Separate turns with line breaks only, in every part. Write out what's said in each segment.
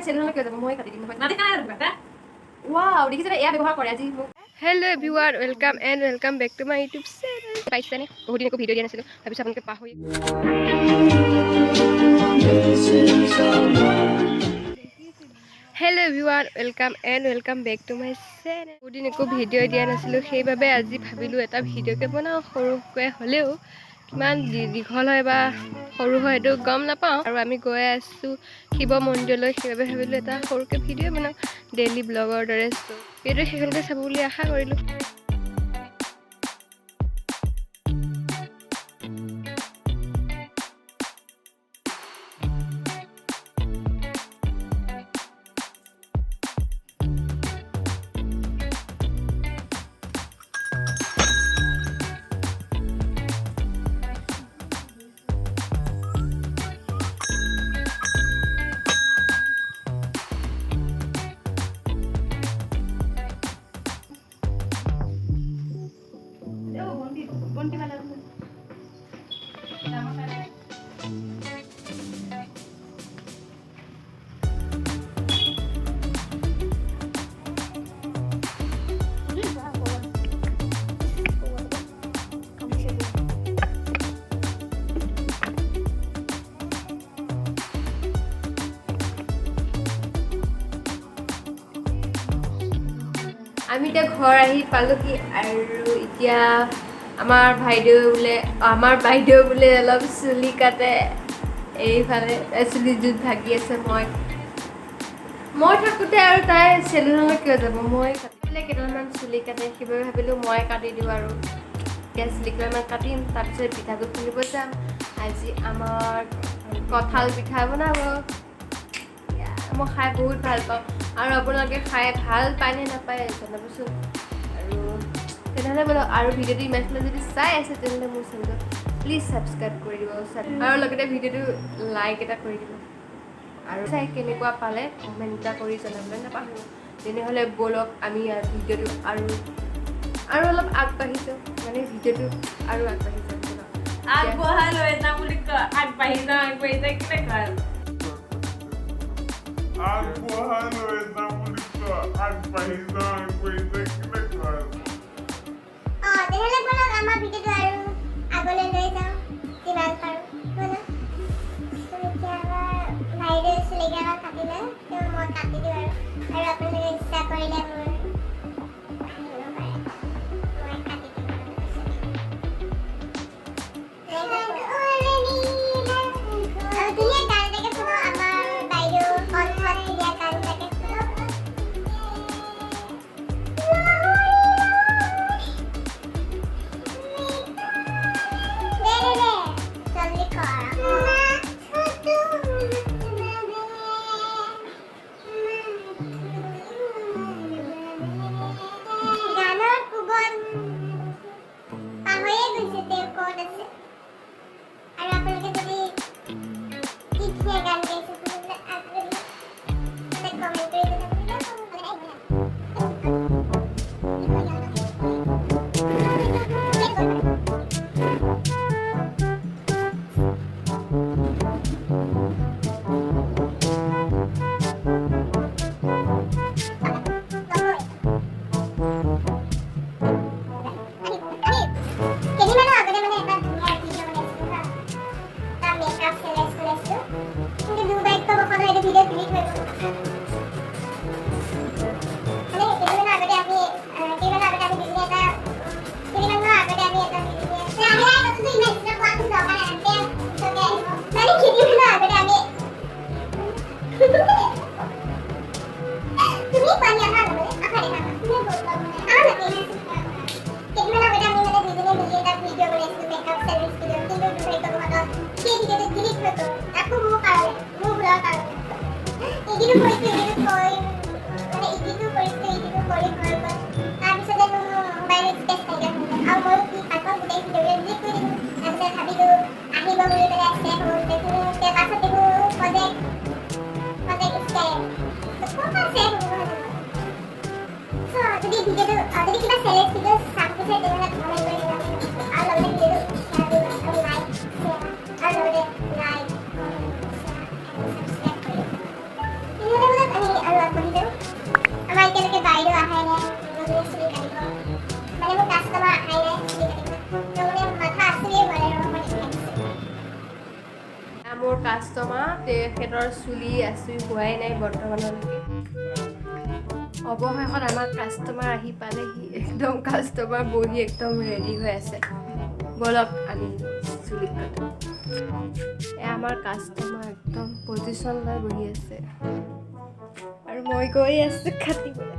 চেলুনত কিয় যাব মই কাটি দিম নহয় নাদেখা আৰু কিবা ওৱাও দেখিছে এয়া ব্যৱহাৰ কৰে আজি মোক hello' everyone welcome back to my YouTube channel পাইছেনে বহুত দিন একো ভিডিঅ' দিয়া নাছিলোঁ ভাবিছোঁ আপোনালোকে পাহৰি hello' everyone welcome back to my channel বহুত দিন একো ভিডিঅ' দিয়া নাছিলোঁ সেইবাবে আজি ভাবিলোঁ এটা ভিডিঅ'কে বনাওঁ সৰুকৈ হ'লেও কিমান দীঘল হয় বা সৰু হয় সেইটো গম নাপাওঁ আৰু আমি গৈ আছোঁ শিৱ মন্দিৰলৈ সেইবাবে ভাবিলোঁ এটা সৰুকৈ ভিডিঅ' বনাওঁ ডেইলি ব্লগৰ দৰে ভিডিঅ'টো শেষলৈকে চাব বুলি আশা কৰিলোঁ আমি এতিয়া ঘৰ আহি পালোহি আৰু এতিয়া আমাৰ বাইদেউ বোলে অলপ চুলি কাটে এইফালে চুলি জুত ভাগি আছে মই থাকোঁতে আৰু তাই চেলুনলৈ কিয় যাব মই কাটিলে কেইডালমান চুলি কাটে সেইবাবে ভাবিলোঁ মই কাটি দিওঁ আৰু এতিয়া চুলি কেইডালমান কাটিম তাৰপিছত পিঠাটো খুন্দিব যাম আজি আমাৰ কঁঠাল পিঠা বনাব মই খাই বহুত ভাল পাওঁ আৰু আপোনালোকে খাই ভাল পায়নে নাপায় জনাবচোন আৰু তেনেহ'লে বোলো আৰু ভিডিঅ'টো ইমানখিনি যদি চাই আছে তেনেহ'লে মোৰ চেনেলটো প্লিজ ছাবস্ক্ৰাইব কৰি দিব আৰু লগতে ভিডিঅ'টো লাইক এটা কৰি দিব আৰু চাই কেনেকুৱা পালে কমেণ্ট এটা কৰি জনাবলৈ নাপাহৰিব তেনেহ'লে ব'লক আমি ভিডিঅ'টো আৰু অলপ আগবাঢ়িছোঁ মানে ভিডিঅ'টো আৰু আগবাঢ়ি যাম
আগবঢ়াই লৈ যাম বুলি কয় আগবাঢ়ি যাওঁ কেনেকুৱা
তেনেহ'লে ব'লক আমাৰ ভিডিঅ'টো আৰু আগলৈ লৈ যাওঁ যিমান পাৰোঁ ব'লক বাইদেউ চুলিকেইডাল কাটিলে মই কাটি দিওঁ আৰু আপোনালোকে ইচ্ছা কৰিলে মোৰ
কাষ্টমাৰ তেখেতৰ চুলি আঁচুৰি হোৱাই নাই বৰ্তমানলৈকে। অৱশেষত আমাৰ কাষ্টমাৰ আহি পালেহি। একদম কাষ্টমাৰ বহি একদম ৰেডি হৈ আছে। বলক আমি চুলি কাটো। আমাৰ কাষ্টমাৰ একদম পজিশ্যন লৈ বহি আছে আৰু মই গৈ আছোঁ কাটিবলৈ।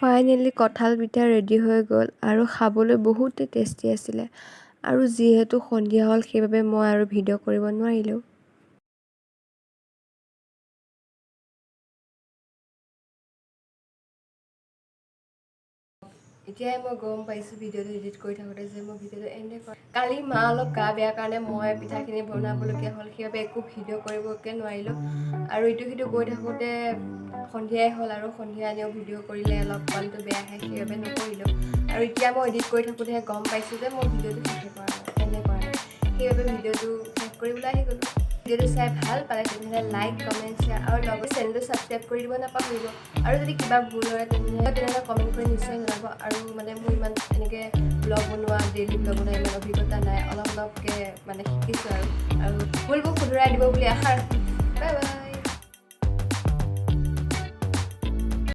ফাইনেলি কঁঠাল পিঠা ৰেডি হৈ গ'ল আৰু খাবলৈ বহুতেই টেষ্টি আছিলে। আৰু যিহেতু সন্ধিয়া হ'ল সেইবাবে মই আৰু ভিডিঅ' কৰিব নোৱাৰিলোঁ। এতিয়াই মই গম পাইছোঁ ভিডিঅ'টো এডিট কৰি থাকোঁতে যে মই ভিডিঅ'টো এণ্ড কৰা। কালি মা অলপ গা বেয়া কাৰণে মই পিঠাখিনি বনাবলগীয়া হ'ল, সেইবাবে একো ভিডিঅ' কৰিবকৈ নোৱাৰিলোঁ। আৰু ইটো সিটো গৈ থাকোঁতে সন্ধিয়াই হ'ল আৰু সন্ধিয়া এনেও ভিডিঅ' কৰিলে অলপ কোৱালিটিটো বেয়া আহে, সেইবাবে নকৰিলোঁ। আৰু এতিয়া মই এডিট কৰি থাকোঁতেহে গম পাইছোঁ যে মই ভিডিঅ'টো শেষে কৰা নাই, এণ্ড কৰা নাই। সেইবাবে ভিডিঅ'টো শেষ কৰিবলৈ আহি গ'লোঁ। ভিডিঅ'টো চাই ভাল পালে তেতিয়াহ'লে লাইক, কমেণ্ট, শ্বেয়াৰ আৰু লগতে চেনেলটো ছাবস্ক্ৰাইব কৰি দিব নাপাহৰিব। আৰু যদি কিবা ভুল হয় তেনেহ'লে কমেণ্ট কৰি নিশ্চয় জনাব। আৰু মোৰ ইমান এনেকৈ ব্লগ বনোৱা, ডেইলি ব্লগ বনোৱা ইমান অভিজ্ঞতা নাই, অলপকৈ শিকিছোঁ আৰু ভুলবোৰ শুধৰাই দিব বুলি আশা ৰাখিলোঁ। Bye bye.